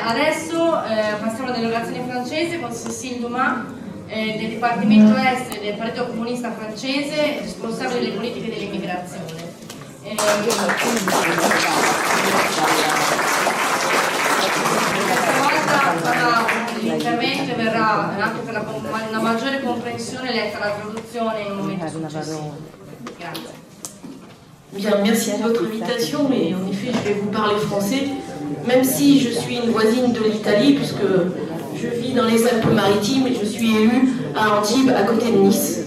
Adesso passiamo alla delegazione francese con Cécile Dumas del Dipartimento Esteri del Partito Comunista Francese, responsabile delle politiche dell'immigrazione. Questa volta farà l'intervento e verrà anche per una maggiore comprensione letta la traduzione in un momento successivo. Grazie. Bien, merci de votre invitation et en effet je vais vous parler français, même si je suis une voisine de l'Italie puisque je vis dans les Alpes-Maritimes et je suis élue à Antibes à côté de Nice.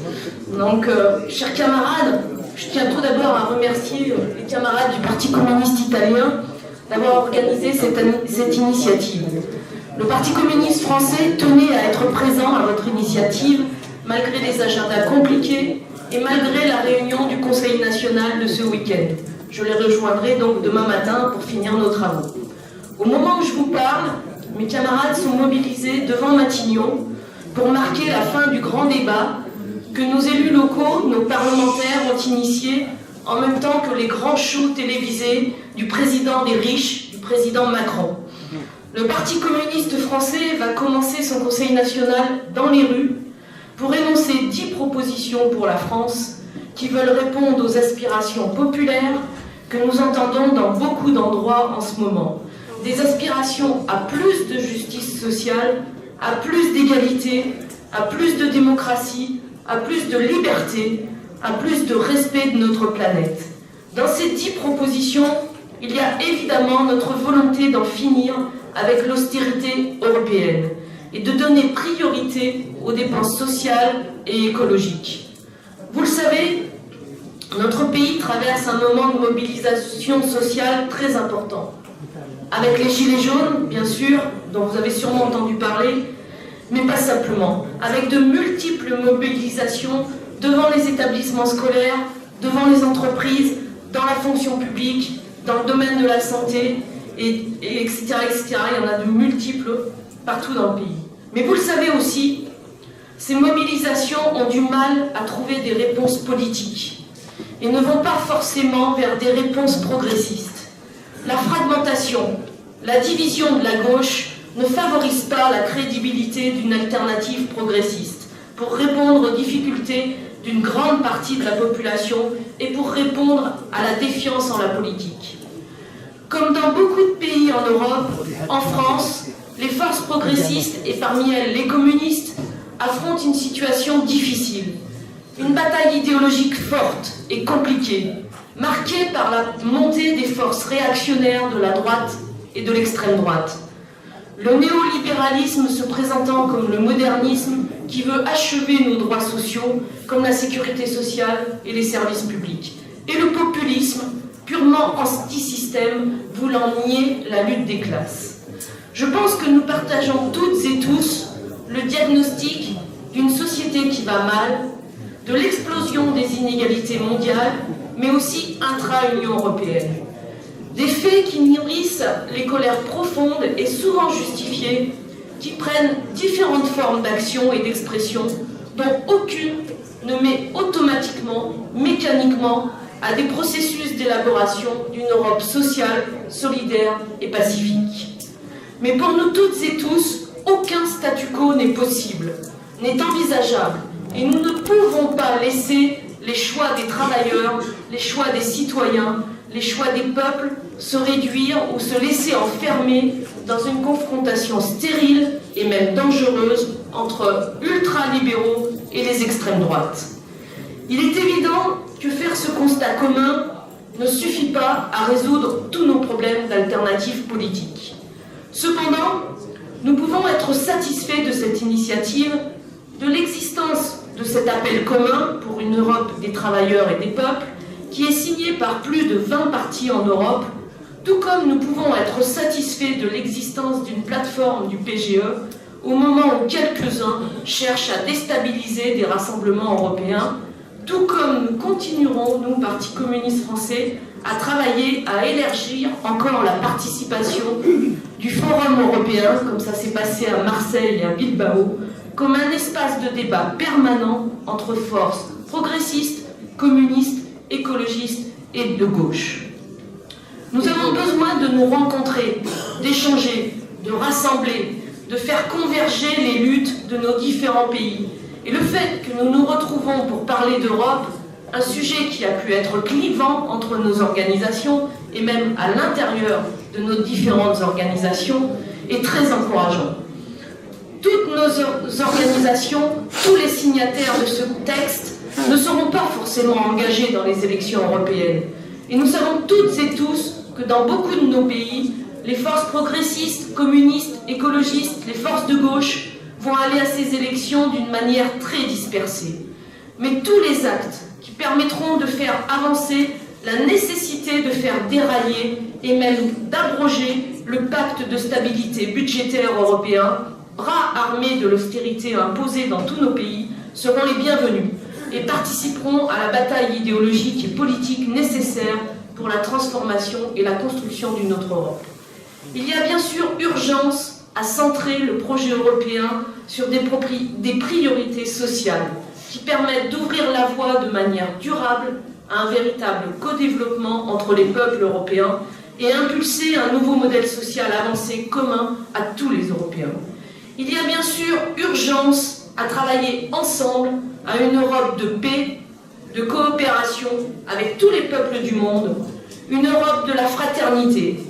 Donc, chers camarades, je tiens tout d'abord à remercier les camarades du Parti communiste italien d'avoir organisé cette initiative. Le Parti communiste français tenait à être présent à votre initiative malgré les agendas compliqués et malgré la réunion du Conseil national de ce week-end. Je les rejoindrai donc demain matin pour finir nos travaux. Au moment où je vous parle, mes camarades sont mobilisés devant Matignon pour marquer la fin du grand débat que nos élus locaux, nos parlementaires ont initié en même temps que les grands shows télévisés du président des riches, du président Macron. Le Parti communiste français va commencer son Conseil national dans les rues pour énoncer 10 propositions pour la France qui veulent répondre aux aspirations populaires que nous entendons dans beaucoup d'endroits en ce moment. Des aspirations à plus de justice sociale, à plus d'égalité, à plus de démocratie, à plus de liberté, à plus de respect de notre planète. Dans ces 10 propositions, il y a évidemment notre volonté d'en finir avec l'austérité européenne et de donner priorité aux dépenses sociales et écologiques. Vous le savez, notre pays traverse un moment de mobilisation sociale très important. Avec les Gilets jaunes, bien sûr, dont vous avez sûrement entendu parler, mais pas simplement. Avec de multiples mobilisations devant les établissements scolaires, devant les entreprises, dans la fonction publique, dans le domaine de la santé, etc., etc. Il y en a de multiples partout dans le pays. Mais vous le savez aussi, ces mobilisations ont du mal à trouver des réponses politiques et ne vont pas forcément vers des réponses progressistes. La fragmentation, la division de la gauche ne favorise pas la crédibilité d'une alternative progressiste pour répondre aux difficultés d'une grande partie de la population et pour répondre à la défiance en la politique. Comme dans beaucoup de pays en Europe, en France, les forces progressistes, et parmi elles les communistes, affrontent une situation difficile. Une bataille idéologique forte et compliquée, marquée par la montée des forces réactionnaires de la droite et de l'extrême droite. Le néolibéralisme se présentant comme le modernisme qui veut achever nos droits sociaux, comme la sécurité sociale et les services publics. Et le populisme, purement anti-système, voulant nier la lutte des classes. Je pense que nous partageons toutes et tous le diagnostic d'une société qui va mal, de l'explosion des inégalités mondiales, mais aussi intra-Union européenne. Des faits qui nourrissent les colères profondes et souvent justifiées, qui prennent différentes formes d'action et d'expression, dont aucune ne met automatiquement, mécaniquement, à des processus d'élaboration d'une Europe sociale, solidaire et pacifique. Mais pour nous toutes et tous, aucun statu quo n'est possible, n'est envisageable, et nous ne pouvons pas laisser les choix des travailleurs, les choix des citoyens, les choix des peuples se réduire ou se laisser enfermer dans une confrontation stérile et même dangereuse entre ultralibéraux et les extrêmes droites. Il est évident que faire ce constat commun ne suffit pas à résoudre tous nos problèmes d'alternatives politiques. Cependant, nous pouvons être satisfaits de cette initiative, de l'existence de cet appel commun pour une Europe des travailleurs et des peuples, qui est signé par plus de 20 partis en Europe, tout comme nous pouvons être satisfaits de l'existence d'une plateforme du PGE, au moment où quelques-uns cherchent à déstabiliser des rassemblements européens, tout comme nous continuerons, nous, Parti communiste français, à travailler à élargir encore la participation du Forum européen, comme ça s'est passé à Marseille et à Bilbao, comme un espace de débat permanent entre forces progressistes, communistes, écologistes et de gauche. besoin de nous rencontrer, d'échanger, de rassembler, de faire converger les luttes de nos différents pays. Et le fait que nous nous retrouvons pour parler d'Europe, un sujet qui a pu être clivant entre nos organisations et même à l'intérieur de nos différentes organisations, est très encourageant. Toutes nos organisations, tous les signataires de ce texte ne seront pas forcément engagés dans les élections européennes. Et nous savons toutes et tous que dans beaucoup de nos pays, les forces progressistes, communistes, écologistes, les forces de gauche vont aller à ces élections d'une manière très dispersée. Mais tous les actes qui permettront de faire avancer la nécessité de faire dérailler et même d'abroger le pacte de stabilité budgétaire européen, bras armés de l'austérité imposée dans tous nos pays, seront les bienvenus et participeront à la bataille idéologique et politique nécessaire pour la transformation et la construction d'une autre Europe. Il y a bien sûr urgence à centrer le projet européen sur des priorités sociales qui permettent d'ouvrir la voie de manière durable à un véritable co-développement entre les peuples européens et impulser un nouveau modèle social avancé commun à tous les Européens. Il y a bien sûr urgence à travailler ensemble à une Europe de paix, de coopération avec tous les peuples du monde, une Europe de la fraternité.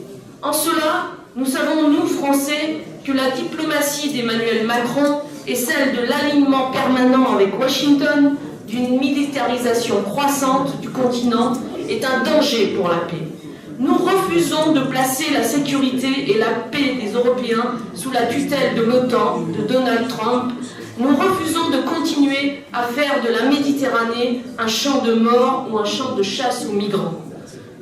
En cela, nous savons, nous, Français, que la diplomatie d'Emmanuel Macron et celle de l'alignement permanent avec Washington, d'une militarisation croissante du continent, est un danger pour la paix. Nous refusons de placer la sécurité et la paix des Européens sous la tutelle de l'OTAN, de Donald Trump. Nous refusons de continuer à faire de la Méditerranée un champ de mort ou un champ de chasse aux migrants.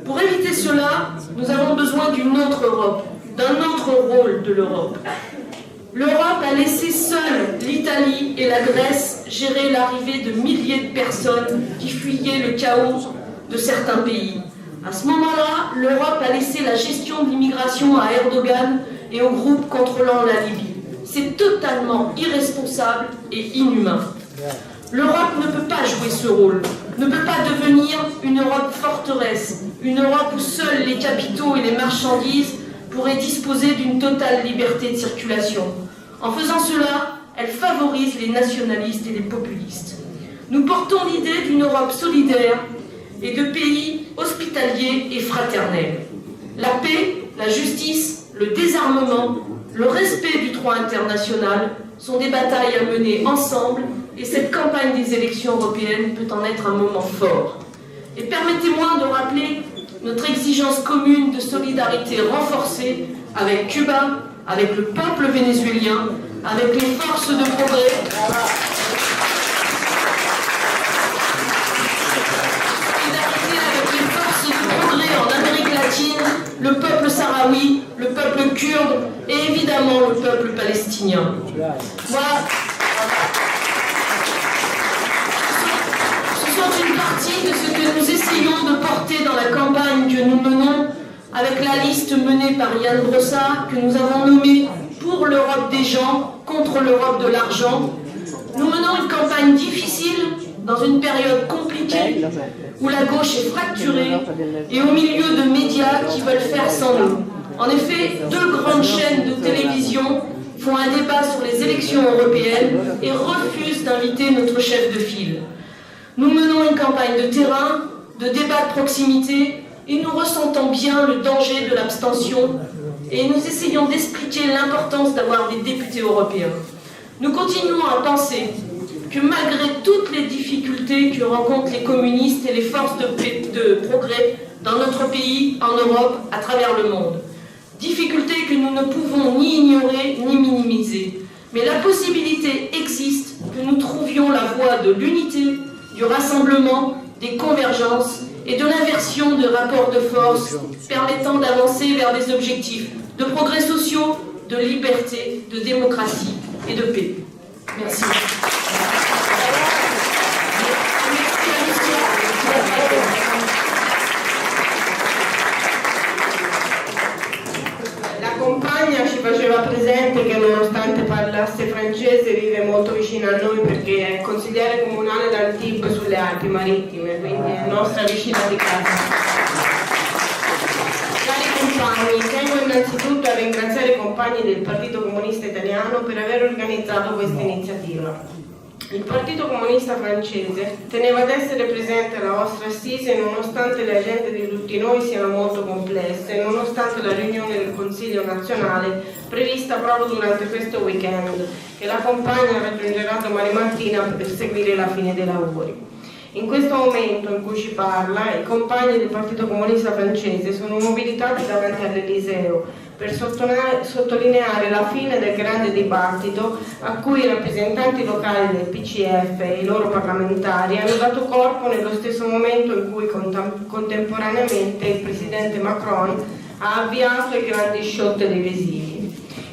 Pour éviter cela, nous avons besoin d'une autre Europe, d'un autre rôle de l'Europe. L'Europe a laissé seule l'Italie et la Grèce gérer l'arrivée de milliers de personnes qui fuyaient le chaos de certains pays. À ce moment-là, l'Europe a laissé la gestion de l'immigration à Erdogan et au groupe contrôlant la Libye. C'est totalement irresponsable et inhumain. L'Europe ne peut pas jouer ce rôle, ne peut pas devenir une Europe forteresse, une Europe où seuls les capitaux et les marchandises pourraient disposer d'une totale liberté de circulation. En faisant cela, elle favorise les nationalistes et les populistes. Nous portons l'idée d'une Europe solidaire et de pays hospitaliers et fraternels. La paix, la justice, le désarmement, le respect du droit international sont des batailles à mener ensemble et cette campagne des élections européennes peut en être un moment fort. Et permettez-moi de rappeler notre exigence commune de solidarité renforcée avec Cuba, avec le peuple vénézuélien, avec les forces de progrès, solidarité avec les forces de progrès en Amérique latine, le peuple sahraoui, le peuple kurde et évidemment le peuple palestinien. Voilà. Ce sont une partie de ce que nous essayons de porter dans la campagne que nous menons avec la liste menée par Yann Brossard, que nous avons nommée Pour l'Europe des gens, contre l'Europe de l'argent. Nous menons une campagne difficile dans une période compliquée où la gauche est fracturée et au milieu de médias qui veulent faire sans nous. En effet, 2 grandes chaînes de télévision font un débat sur les élections européennes et refusent d'inviter notre chef de file. Nous menons une campagne de terrain, de débat de proximité, et nous ressentons bien le danger de l'abstention et nous essayons d'expliquer l'importance d'avoir des députés européens. Nous continuons à penser que malgré toutes les difficultés que rencontrent les communistes et les forces de progrès dans notre pays, en Europe, à travers le monde, difficultés que nous ne pouvons ni ignorer ni minimiser, mais la possibilité existe que nous trouvions la voie de l'unité, du rassemblement, des convergences et de l'inversion de rapports de force permettant d'avancer vers des objectifs de progrès sociaux, de liberté, de démocratie et de paix. Merci. La compagna ci faceva presente che nonostante parlasse francese vive molto vicino a noi perché è consigliere comunale d'Antibes sulle Alpi Marittime, quindi è nostra vicina di casa. Cari compagni, innanzitutto a ringraziare i compagni del Partito Comunista Italiano per aver organizzato questa iniziativa. Il Partito Comunista francese teneva ad essere presente alla vostra assise nonostante le agende di tutti noi siano molto complesse e nonostante la riunione del Consiglio nazionale prevista proprio durante questo weekend che la compagna raggiungerà domani mattina per seguire la fine dei lavori. In questo momento in cui ci parla, i compagni del Partito Comunista francese sono mobilitati davanti all'Eliseo per sottolineare la fine del grande dibattito a cui i rappresentanti locali del PCF e i loro parlamentari hanno dato corpo nello stesso momento in cui contemporaneamente il presidente Macron ha avviato i grandi show televisivi.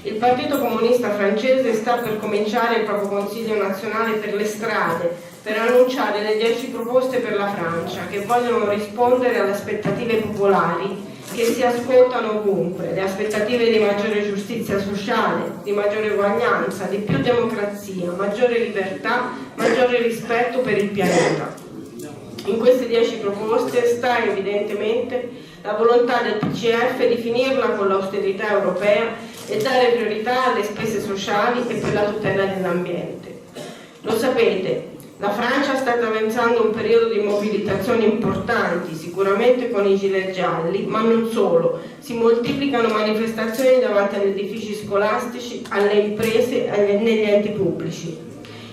Il Partito Comunista francese sta per cominciare il proprio Consiglio nazionale per le strade, per annunciare le 10 proposte per la Francia che vogliono rispondere alle aspettative popolari che si ascoltano ovunque, le aspettative di maggiore giustizia sociale, di maggiore uguaglianza, di più democrazia, maggiore libertà, maggiore rispetto per il pianeta. In queste 10 proposte sta evidentemente la volontà del PCF di finirla con l'austerità europea e dare priorità alle spese sociali e per la tutela dell'ambiente. Lo sapete, la Francia sta attraversando un periodo di mobilitazioni importanti, sicuramente con i gilet gialli, ma non solo. Si moltiplicano manifestazioni davanti agli edifici scolastici, alle imprese e negli enti pubblici.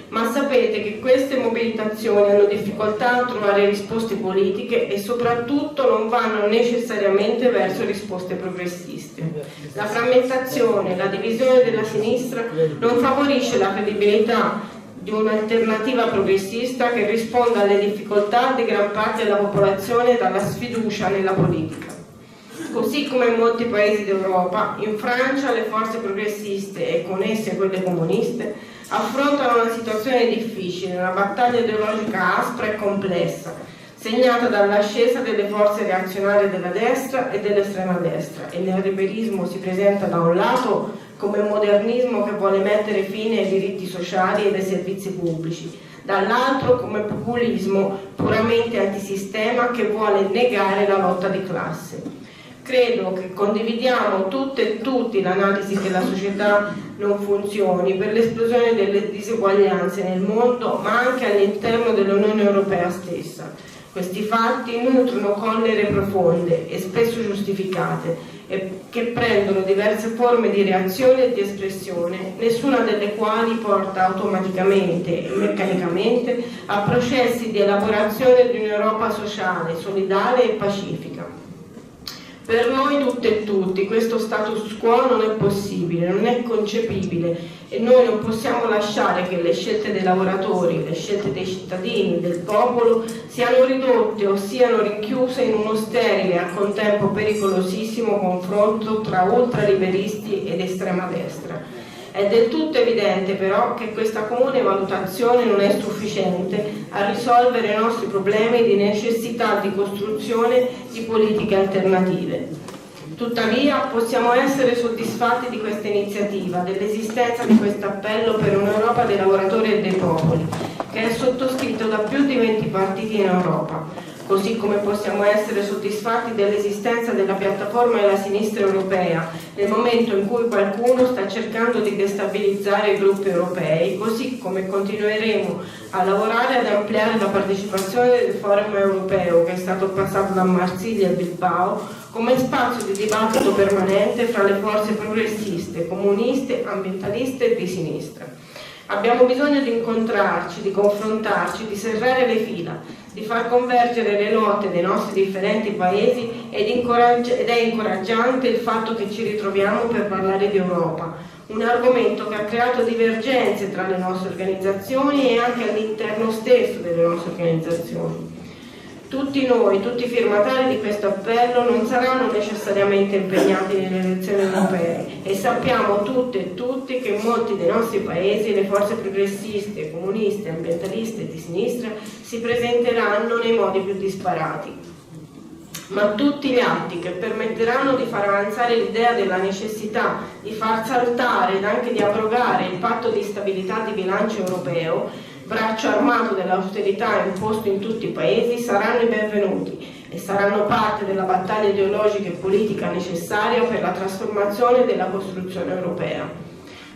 Ma sapete che queste mobilitazioni hanno difficoltà a trovare risposte politiche e soprattutto non vanno necessariamente verso risposte progressiste. La frammentazione, la divisione della sinistra non favorisce la credibilità di un'alternativa progressista che risponda alle difficoltà di gran parte della popolazione dalla sfiducia nella politica. Così come in molti paesi d'Europa, in Francia le forze progressiste e con esse quelle comuniste affrontano una situazione difficile, una battaglia ideologica aspra e complessa, segnata dall'ascesa delle forze reazionarie della destra e dell'estrema destra, e il neoliberismo si presenta da un lato come un modernismo che vuole mettere fine ai diritti sociali e ai servizi pubblici, dall'altro come populismo puramente antisistema che vuole negare la lotta di classe. Credo che condividiamo tutte e tutti l'analisi che la società non funzioni per l'esplosione delle diseguaglianze nel mondo, ma anche all'interno dell'Unione Europea stessa. Questi fatti nutrono collere profonde e spesso giustificate e che prendono diverse forme di reazione e di espressione, nessuna delle quali porta automaticamente e meccanicamente a processi di elaborazione di un'Europa sociale, solidale e pacifica. Per noi tutte e tutti questo status quo non è possibile, non è concepibile e noi non possiamo lasciare che le scelte dei lavoratori, le scelte dei cittadini, del popolo siano ridotte o siano rinchiuse in uno sterile e al contempo pericolosissimo confronto tra ultraliberisti ed estrema destra. È del tutto evidente però che questa comune valutazione non è sufficiente a risolvere i nostri problemi di necessità di costruzione di politiche alternative. Tuttavia possiamo essere soddisfatti di questa iniziativa, dell'esistenza di questo appello per un'Europa dei lavoratori e dei popoli, che è sottoscritto da più di 20 partiti in Europa. Così come possiamo essere soddisfatti dell'esistenza della piattaforma della sinistra europea, nel momento in cui qualcuno sta cercando di destabilizzare i gruppi europei, così come continueremo a lavorare ad ampliare la partecipazione del Forum europeo, che è stato passato da Marsiglia a Bilbao, come spazio di dibattito permanente fra le forze progressiste, comuniste, ambientaliste e di sinistra. Abbiamo bisogno di incontrarci, di confrontarci, di serrare le fila, di far convergere le lotte dei nostri differenti paesi ed è incoraggiante il fatto che ci ritroviamo per parlare di Europa, un argomento che ha creato divergenze tra le nostre organizzazioni e anche all'interno stesso delle nostre organizzazioni. Tutti noi, tutti i firmatari di questo appello non saranno necessariamente impegnati nelle elezioni europee e sappiamo tutte e tutti che in molti dei nostri paesi le forze progressiste, comuniste, ambientaliste e di sinistra si presenteranno nei modi più disparati. Ma tutti gli atti che permetteranno di far avanzare l'idea della necessità di far saltare ed anche di abrogare il patto di stabilità di bilancio europeo braccio armato dell'austerità imposto in tutti i paesi, saranno i benvenuti e saranno parte della battaglia ideologica e politica necessaria per la trasformazione della costruzione europea.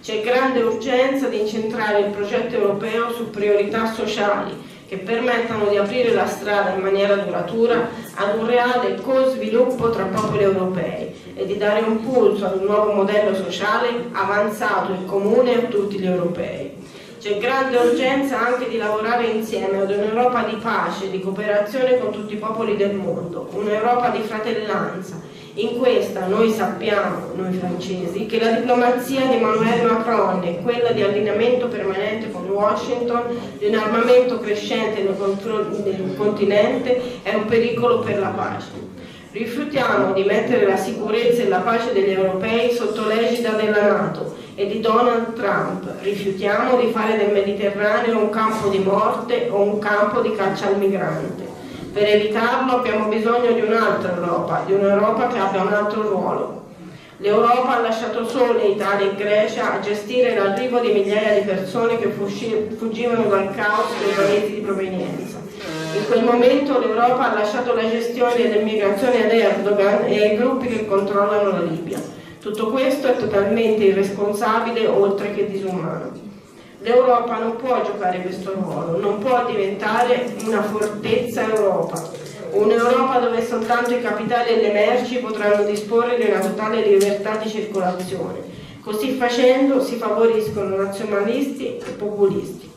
C'è grande urgenza di incentrare il progetto europeo su priorità sociali che permettano di aprire la strada in maniera duratura ad un reale co-sviluppo tra popoli europei e di dare un pulso ad un nuovo modello sociale avanzato e comune a tutti gli europei. C'è grande urgenza anche di lavorare insieme ad un'Europa di pace e di cooperazione con tutti i popoli del mondo, un'Europa di fratellanza. In questa noi sappiamo, noi francesi, che la diplomazia di Emmanuel Macron e quella di allineamento permanente con Washington, di un armamento crescente nei confronti del continente, è un pericolo per la pace. Rifiutiamo di mettere la sicurezza e la pace degli europei sotto l'egida della NATO e di Donald Trump. Rifiutiamo di fare del Mediterraneo un campo di morte o un campo di caccia al migrante. Per evitarlo abbiamo bisogno di un'altra Europa, di un'Europa che abbia un altro ruolo. L'Europa ha lasciato sole Italia e Grecia a gestire l'arrivo di migliaia di persone che fuggivano dal caos dei paesi di provenienza. In quel momento l'Europa ha lasciato la gestione dell'immigrazione ad Erdogan e ai gruppi che controllano la Libia. Tutto questo è totalmente irresponsabile oltre che disumano. L'Europa non può giocare questo ruolo, non può diventare una fortezza Europa, un'Europa dove soltanto i capitali e le merci potranno disporre di una totale libertà di circolazione. Così facendo si favoriscono nazionalisti e populisti.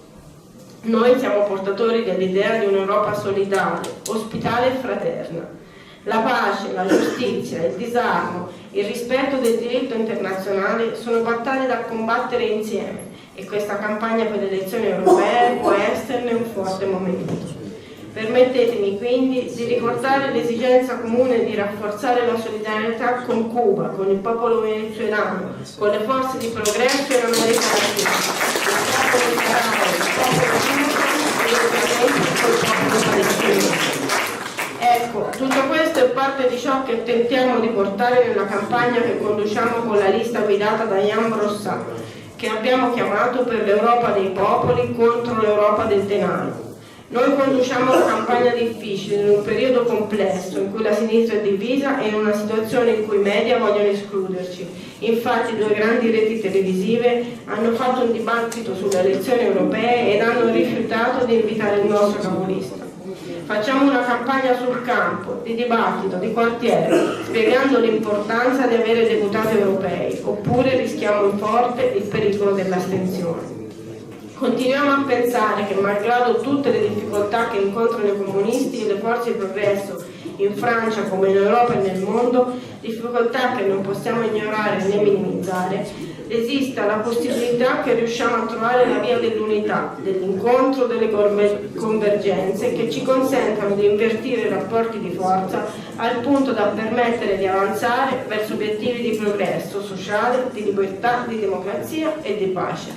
Noi siamo portatori dell'idea di un'Europa solidale, ospitale e fraterna. La pace, la giustizia, il disarmo, il rispetto del diritto internazionale sono battaglie da combattere insieme e questa campagna per le elezioni europee può esserne un forte momento. Permettetemi quindi di ricordare l'esigenza comune di rafforzare la solidarietà con Cuba, con il popolo venezuelano, con le forze di progresso in America Latina, il popolo israele, il popolo turco e ovviamente col popolo palestinese. Ecco, tutto questo è parte di ciò che tentiamo di portare nella campagna che conduciamo con la lista guidata da Jan Brossat, che abbiamo chiamato per l'Europa dei popoli contro l'Europa del denaro. Noi conduciamo una campagna difficile in un periodo complesso in cui la sinistra è divisa e in una situazione in cui i media vogliono escluderci. Infatti due grandi reti televisive hanno fatto un dibattito sulle elezioni europee ed hanno rifiutato di invitare il nostro capolista. Facciamo una campagna sul campo, di dibattito, di quartiere, spiegando l'importanza di avere deputati europei, oppure rischiamo forte il pericolo dell'astensione. Continuiamo a pensare che malgrado tutte le difficoltà che incontrano i comunisti e le forze di progresso in Francia come in Europa e nel mondo, difficoltà che non possiamo ignorare né minimizzare, esista la possibilità che riusciamo a trovare la via dell'unità, dell'incontro, delle convergenze che ci consentano di invertire i rapporti di forza al punto da permettere di avanzare verso obiettivi di progresso sociale, di libertà, di democrazia e di pace.